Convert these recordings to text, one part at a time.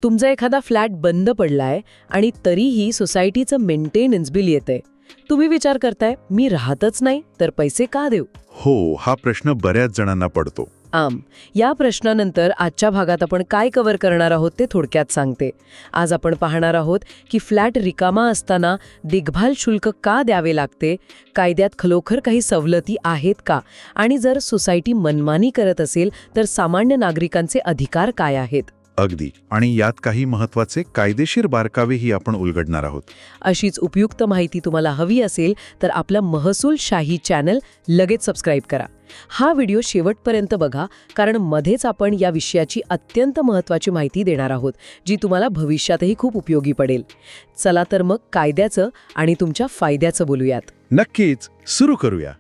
तुमचा एखादा फ्लॅट बंद पडलाय आणि तरीही सोसायटीचं मेंटेनन्स बिल येतंय. तुम्ही विचार करताय, मी राहतच नाही तर पैसे का देऊ? हो, हा प्रश्न बऱ्याच जणांना पडतो. या प्रश्नानंतर आजच्या भागात आपण काय कव्हर करणार आहोत ते थोडक्यात सांगते. आज आपण पाहणार आहोत की फ्लॅट रिकामा असताना देखभाल शुल्क का द्यावे लागते, कायद्यात खरोखर काही सवलती आहेत का, आणि जर सोसायटी मनमानी करत असेल तर सामान्य नागरिकांचे अधिकार काय आहेत. अगदी. आणि यात काही महत्वाचे कायदेशीर बारकावेही आपण उलगडणार आहोत. अशीच उपयुक्त माहिती तुम्हाला हवी असेल तर आपलं महसूल शाही चॅनल लगेच सबस्क्राईब करा. हा व्हिडिओ शेवटपर्यंत बघा, कारण मध्येच आपण या विषयाची अत्यंत महत्त्वाची माहिती देणार आहोत, जी तुम्हाला भविष्यातही खूप उपयोगी पडेल. चला तर मग कायद्याचं आणि तुमच्या फायद्याचं बोलूयात. नक्कीच, सुरू करूया.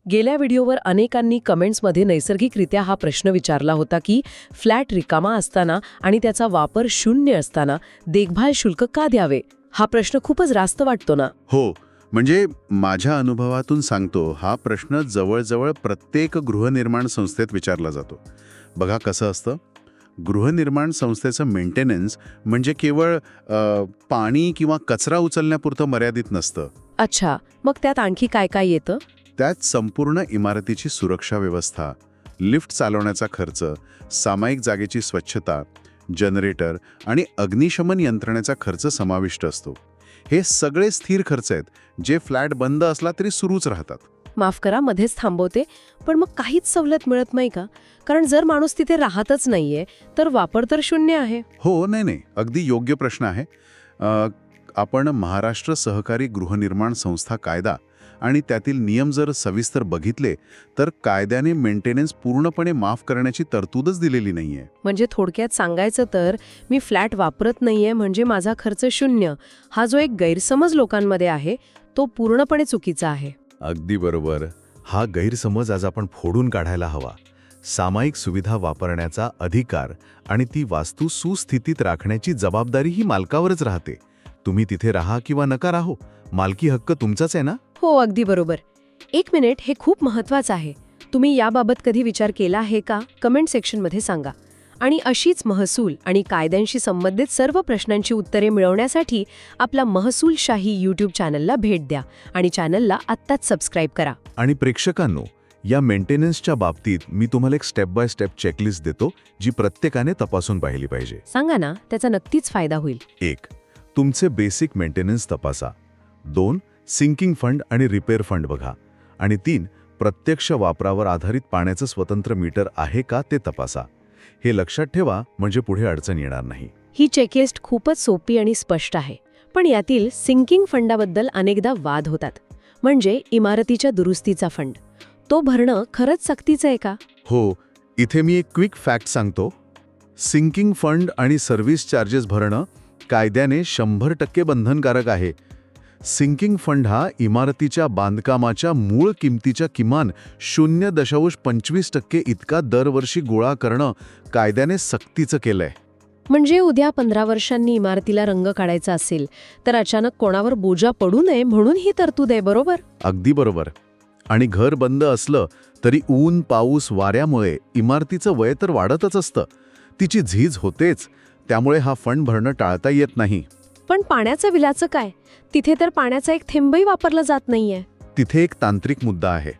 गेल्या व्हिडिओवर अनेकांनी कमेंट्समध्ये नैसर्गिकरित्या हा प्रश्न विचारला होता की फ्लॅट रिकामा असताना आणि त्याचा वापर शून्य असताना देखभाल शुल्क का द्यावे. हा प्रश्न खूपच रास्त वाटतो ना? हो, म्हणजे माझ्या अनुभवातून सांगतो, हा प्रश्न जवळजवळ प्रत्येक गृहनिर्माण संस्थेत विचारला जातो. बघा कसं असतं, गृहनिर्माण संस्थेचं मेंटेनन्स म्हणजे केवळ पाणी किंवा कचरा उचलण्यापुरतं मर्यादित नसतं. अच्छा, मग त्यात आणखी काय काय येतं? त्यात संपूर्ण इमारतीची सुरक्षा व्यवस्था, लिफ्ट चालवण्याचा खर्च, सामायिक जागेची स्वच्छता, जनरेटर आणि अग्निशमन यंत्रणेचा खर्च समाविष्ट असतो. हे सगळे स्थिर खर्च आहेत, जे फ्लॅट बंद असला तरी सुरूच राहतात. माफ करा, मध्येच थांबवते, पण मग काहीच सवलत मिळत नाही का? कारण जर माणूस तिथे राहतच नाहीये तर वापर तर शून्य आहे. हो, नाही, अगदी योग्य प्रश्न आहे. आपण महाराष्ट्र सहकारी गृहनिर्माण संस्था कायदा आणि त्यातील नियम जर सविस्तर बघितले तर कायद्याने मेंटेनन्स पूर्णपणे माफ करण्याची तरतूदच दिलेली नाहीये. म्हणजे थोडक्यात सांगायचं तर मी फ्लॅट वापरत नाहीये म्हणजे माझा खर्च शून्य, हा जो एक गैरसमज लोकांमध्ये आहे तो पूर्णपणे चुकीचा आहे. अगदी बरोबर. हा गैरसमज आज आपण फोडून काढायला हवा. सामायिक सुविधा वापरण्याचा अधिकार आणि ती वास्तू सुस्थितीत राखण्याची जबाबदारी ही मालकावरच राहते. तुम्ही तिथे राहा किंवा नका राहो, मालकी हक्क तुमचाच आहे ना? हो, अगदी बरोबर. 1 मिनिट, हे खूप महत्वाचं आहे. तुम्ही याबाबत कधी विचार केला आहे का? कमेंट सेक्शनमध्ये सांगा. आणि अशीच महसूल आणि कायद्यांशी संबंधित सर्व प्रश्नांची उत्तरे मिळवण्यासाठी आपला महसूल शाही यूट्यूब चॅनलला भेट द्या आणि चॅनलला आत्ताच सबस्क्राईब करा. आणि प्रेक्षकांनो, या मेंटेनन्सच्या बाबतीत मी तुम्हाला एक स्टेप बाय स्टेप चेकलिस्ट देतो, जी प्रत्येकाने तपासून पाहिली पाहिजे. सांगा ना, त्याचा नक्कीच फायदा होईल. 1. तुमचे बेसिक मेंटेनन्स तपासा. 2. सिंकिंग फंड आणि रिपेअर फंड बघा. आणि 3. प्रत्यक्ष वापरावर आधारित पाण्याचं स्वतंत्र मीटर आहे का ते तपासा. हे लक्षात ठेवा, म्हणजे पुढे अडचण येणार नाही. ही चेकलिस्ट खूपच सोपी आणि स्पष्ट आहे. पण यातील सिंकिंग फंडाबद्दल अनेकदा वाद होतात. म्हणजे इमारतीच्या दुरुस्तीचा फंड, तो भरणं खरंच सक्तीचं आहे का? हो, इथे मी एक क्विक फॅक्ट सांगतो. सिंकिंग फंड आणि सर्व्हिस चार्जेस भरणं कायद्याने 100% बंधनकारक आहे. सिंकिंग फंड हा इमारतीच्या बांधकामाच्या मूळ किमतीच्या किमान 0.25% इतका दरवर्षी गोळा करणं कायद्याने सक्तीचं केलंय. म्हणजे उद्या 15 वर्षांनी इमारतीला रंग काढायचा असेल तर अचानक कोणावर बोजा पडू नये म्हणून ही तरतूद आहे, बरोबर? अगदी बरोबर. आणि घर बंद असलं तरी ऊन, पाऊस, वाऱ्यामुळे इमारतीचं वय तर वाढतच असतं, तिची झीज होतेच. त्यामुळे हा फंड भरणं टाळता येत नाही. पण पाण्याचं बिलाचं काय? तिथे तर पाण्याचा एक थेंबही वापरला जात नाहीये. तिथे एक तांत्रिक मुद्दा आहे.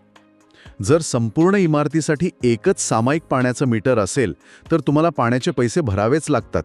जर संपूर्ण इमारतीसाठी एकच सामायिक पाण्याचं मीटर असेल तर तुम्हाला पाण्याचे पैसे भरावेच लागतात.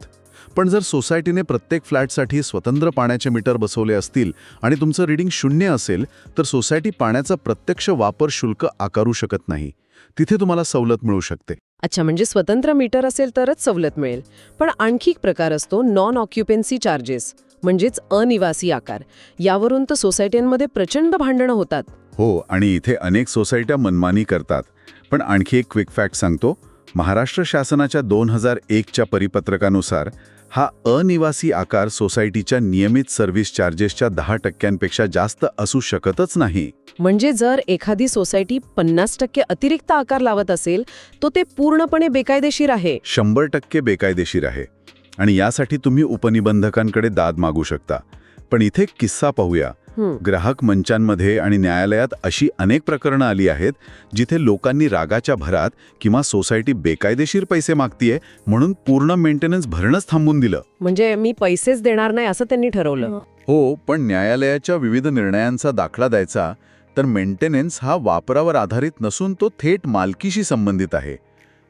पण जर सोसायटीने प्रत्येक फ्लॅटसाठी स्वतंत्र पाण्याचे मीटर बसवले असतील आणि तुमचं रीडिंग 0 असेल तर सोसायटी पाण्याचा प्रत्यक्ष वापर शुल्क आकारू शकत नाही. तिथे तुम्हाला सवलत मिळू शकते. अच्छा, म्हणजे स्वतंत्र मीटर असेल तरच सवलत मिळेल. पण आणखी एक प्रकार असतो नॉन ऑक्युपेन्सी चार्जेस, म्हणजेच अनिवासी आकार. यावरून तर सोसायट्यांमध्ये प्रचंड भांडणं होतात. हो, आणि इथे अनेक सोसायट्या मनमानी करतात. पण आणखी एक क्विक फॅक्ट सांगतो. महाराष्ट्र शासनाच्या 2001च्या परिपत्रकानुसार हा अनिवासी आकार सोसायटीच्या नियमित सर्व्हिस चार्जेसच्या 10% जास्त असू शकतच नाही. म्हणजे जर एखादी सोसायटी 50% अतिरिक्त आकार लावत असेल तो ते पूर्णपणे बेकायदेशीर आहे. 100% बेकायदेशीर आहे. आणि यासाठी तुम्ही उपनिबंधकांकडे दाद मागू शकता. पण इथे किस्सा पाहूया. ग्राहक मंचांमध्ये आणि न्यायालयात अशी अनेक प्रकरणं आली आहेत जिथे लोकांनी रागाच्या भरात किंवा सोसायटी बेकायदेशीर पैसे मागतीये म्हणून पूर्ण मेंटेनन्स भरणंच थांबून दिलं. म्हणजे मी पैसेच देणार नाही असं त्यांनी ठरवलं. हो, पण न्यायालयाच्या विविध निर्णयांचा दाखला द्यायचा तर मेंटेनन्स हा वापरावर आधारित नसून तो थेट मालकीशी संबंधित आहे.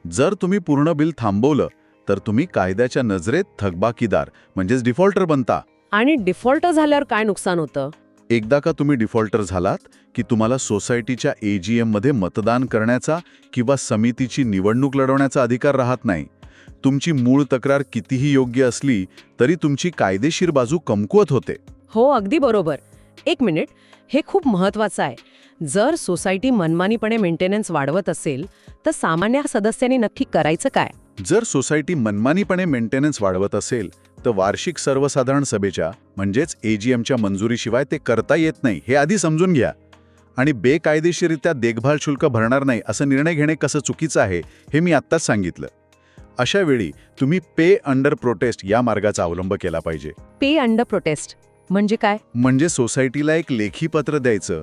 जर तुम्ही पूर्ण बिल थांबवलं तर तुम्ही कायद्याच्या नजरेत थकबाकीदार म्हणजेच डिफॉल्टर बनता. आणि डिफॉल्ट झाल्यावर काय नुकसान होतं? एकदा का तुम्ही डिफॉल्टर झालात की तुम्हाला सोसायटीच्या AGM मध्ये मतदान करण्याचा किंवा समितीची निवडणूक लढवण्याचा अधिकार राहत नाही. तुमची मूळ तक्रार कितीही योग्य असली तरी तुमची कायदेशीर बाजू कमकुवत होते. हो, अगदी बरोबर. एक मिनिट, हे खूप महत्वाचं आहे. जर सोसायटी मनमानीपणे मेंटेनन्स वाढवत असेल तर सामान्य सदस्यांनी नक्की करायचं काय? जर सोसायटी मनमानीपणे मेंटेनन्स वाढवत असेल तर वार्षिक सर्वसाधारण सभेच्या म्हणजेच AGMच्या मंजुरीशिवाय ते करता येत नाही हे आधी समजून घ्या. आणि बेकायदेशीरित्या देखभाल शुल्क भरणार नाही असं निर्णय घेणे कसं चुकीचं आहे हे मी आत्ताच सांगितलं. अशा वेळी तुम्ही पे अंडर प्रोटेस्ट या मार्गाचा अवलंब केला पाहिजे. पे अंडर प्रोटेस्ट म्हणजे काय? म्हणजे सोसायटीला एक लेखी पत्र द्यायचं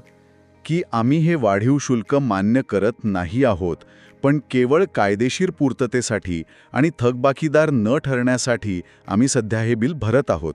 की आम्ही हे वाढीव शुल्क मान्य करत नाही आहोत, पण केवळ कायदेशीर पूर्ततेसाठी आणि थकबाकीदार न ठरण्यासाठी आम्ही सध्या हे बिल भरत आहोत.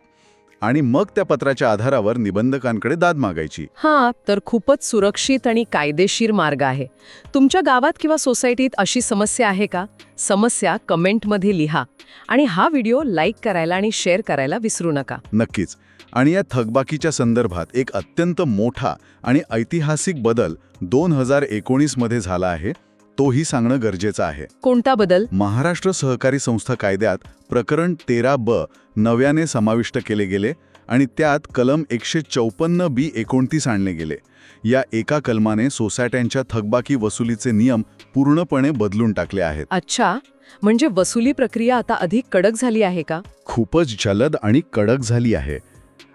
आणि मग त्या पत्राच्या आधारावर निबंधकांकडे दाद मागायची. हां, तर खूपच सुरक्षित आणि कायदेशीर मार्ग आहे. तुमच्या गावात किंवा सोसायटीत अशी समस्या आहे का? समस्या कमेंटमध्ये लिहा. आणि हा व्हिडिओ लाईक करायला आणि शेअर करायला विसरू नका. नक्कीच. आणि या थकबाकीच्या संदर्भात एक अत्यंत मोठा आणि ऐतिहासिक बदल 2019 मध्ये झाला आहे, तोही सांगणं गरजेचं आहे. कोणता बदल? महाराष्ट्र सहकारी संस्था कायद्यात प्रकरण 13B नव्याने समाविष्ट केले गेले आणि त्यात कलम 154B29 आणले गेले. या एका कलमाने सोसायट्यांच्या थकबाकी वसुलीचे नियम पूर्णपणे बदलून टाकले आहेत. अच्छा, म्हणजे वसुली प्रक्रिया आता अधिक कडक झाली आहे का? खूपच जलद आणि कडक झाली आहे.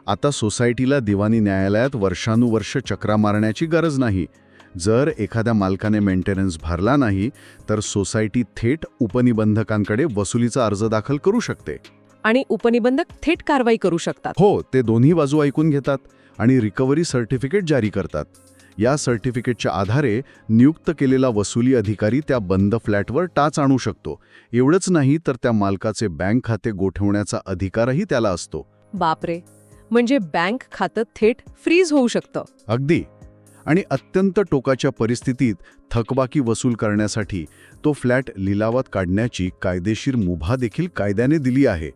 आता सोसायटीला दिवाणी न्यायालयात वर्षानुवर्ष चक्रा मारण्याची गरज नाही. जर एखाद्या मालकाने मेंटेनन्स भरला नाही तर सोसायटी थेट उपनिबंधकांकडे वसुलीचा अर्ज दाखल करू शकते. आणि उपनिबंधक थेट कारवाई करू शकतात. हो, ते दोन्ही बाजू ऐकून घेतात आणि रिकव्हरी सर्टिफिकेट जारी करतात. या सर्टिफिकेटच्या आधारे नियुक्त केलेला वसुली अधिकारी त्या बंद फ्लॅटवर टाच आणू शकतो. एवढंच नाही तर त्या मालकाचे बँक खाते गोठवण्याचा अधिकारही त्याला असतो. बापरे, म्हणजे बँक खातं थेट फ्रीज होऊ शकतं. अगदी. आणि अत्यंत टोकाच्या परिस्थितीत थकबाकी वसूल करण्यासाठी तो फ्लॅट लिलावात काढण्याची कायदेशीर मुभा देखील कायद्याने दिली आहे.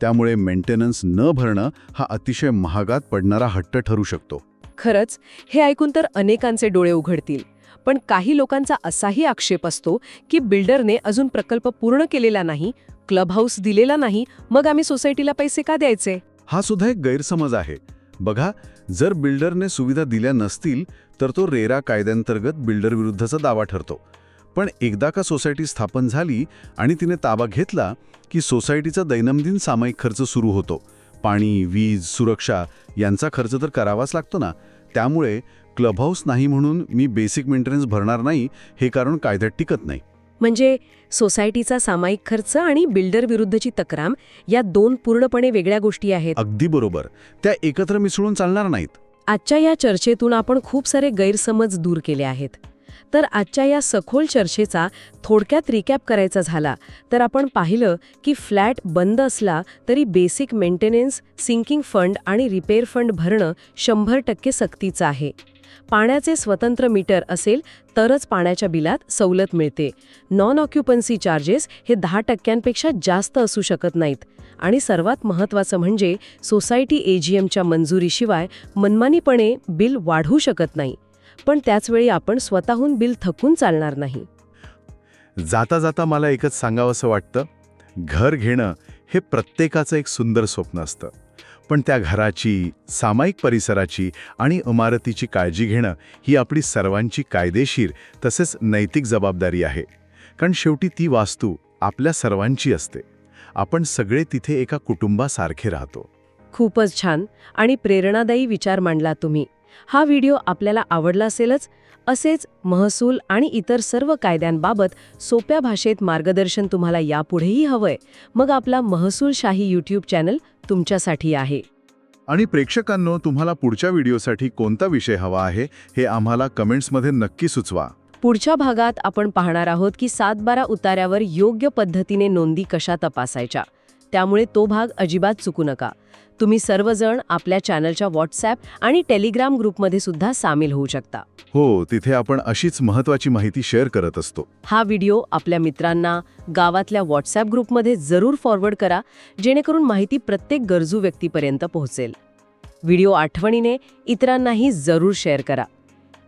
त्यामुळे मेंटेनन्स न भरणं हा अतिशय महागात पडणारा हट्ट ठरू शकतो. खरंच, हे ऐकून तर अनेकांचे डोळे उघडतील. पण काही लोकांचा असाही आक्षेप असतो की बिल्डरने अजून प्रकल्प पूर्ण केलेला नाही, क्लब हाऊस दिलेला नाही, मग आम्ही सोसायटीला पैसे का द्यायचे? हा सुद्धा एक गैरसमज आहे. बघा, जर बिल्डरने सुविधा दिल्या नसतील तर तो रेरा कायद्यांतर्गत बिल्डरविरुद्धचा दावा ठरतो. पण एकदा का सोसायटी स्थापन झाली आणि तिने ताबा घेतला की सोसायटीचा दैनंदिन सामायिक खर्च सुरू होतो. पाणी, वीज, सुरक्षा यांचा खर्च तर करावाच लागतो ना. त्यामुळे क्लब हाऊस नाही म्हणून मी बेसिक मेंटेनन्स भरणार नाही हे कारण कायद्यात टिकत नाही. म्हणजे सोसायटीचा सामायिक खर्च आणि बिल्डर विरुद्धची तक्रार या दोन पूर्णपणे वेगळ्या गोष्टी आहेत. अगदी बरोबर. त्या एकत्र मिसळून चालणार नाहीत. आजच्या या चर्चेतून आपण खूप सारे गैरसमज दूर केले आहेत. तर आजच्या या सखोल चर्चेचा थोडक्यात रिकॅप करायचा झाला तर आपण पाहिलं की फ्लॅट बंद असला तरी बेसिक मेंटेनन्स, सिंकिंग फंड आणि रिपेअर फंड भरणं 100% सक्तीचं आहे. पाण्याचे स्वतंत्र मीटर असेल तरच पाण्याच्या बिलात सवलत मिळते. नॉन ऑक्युपन्सी चार्जेस हे 10%पेक्षा जास्त असू शकत नाहीत. आणि सर्वात महत्त्वाचं म्हणजे सोसायटी AGMच्या मंजुरीशिवाय मनमानीपणे बिल वाढवू शकत नाही. पण त्याचवेळी आपण स्वतःहून बिल थकून चालणार नाही. जाता जाता मला एकच सांगावंसं वाटतं, घर घेणं हे प्रत्येकाचं एक सुंदर स्वप्न असतं. पण त्या घराची, सामायिक परिसराची आणि इमारतीची काळजी घेणं ही आपली सर्वांची कायदेशीर तसेच नैतिक जबाबदारी आहे. कारण शेवटी ती वास्तू आपल्या सर्वांची असते. आपण सगळे तिथे एका कुटुंबासारखे राहतो. खूपच छान आणि प्रेरणादायी विचार मांडला तुम्ही. हा व्हिडिओ आपल्याला आवडला असेलच. असेच महसूल आणि इतर सर्व कायद्यांबाबत सोप्या भाषेत मार्गदर्शन तुम्हाला यापुढेही हवंय, मग आपला महसूलशाही YouTube चॅनल तुमच्यासाठी आहे. आणि प्रेक्षकांनो, तुम्हाला पुढच्या व्हिडिओसाठी कोणता विषय हवा आहे हे आम्हाला कमेंट्समध्ये नक्की सुचवा. पुढच्या भागात आपण पाहणार आहोत की 7-12 उतार्यावर योग्य पद्धतीने नोंदी कशा तपासायच्या. त्यामुळे तो भाग अजिबात चुकू नका. तुम्ही सर्वजण आपल्या चॅनलच्या व्हॉट्सॲप आणि टेलिग्राम ग्रुपमध्ये सुद्धा सामील होऊ शकता. हो, तिथे आपण अशीच महत्त्वाची माहिती शेअर करत असतो. हा व्हिडिओ आपल्या मित्रांना गावातल्या व्हॉट्सॲप ग्रुपमध्ये जरूर फॉरवर्ड करा, जेणेकरून माहिती प्रत्येक गरजू व्यक्तीपर्यंत पोहोचेल. व्हिडिओ आठवणीने इतरांनाही जरूर शेअर करा,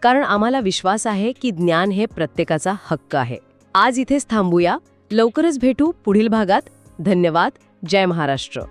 कारण आम्हाला विश्वास आहे की ज्ञान हे प्रत्येकाचा हक्क आहे. आज इथेच थांबूया. लवकरच भेटू पुढील भागात. धन्यवाद. जय महाराष्ट्र.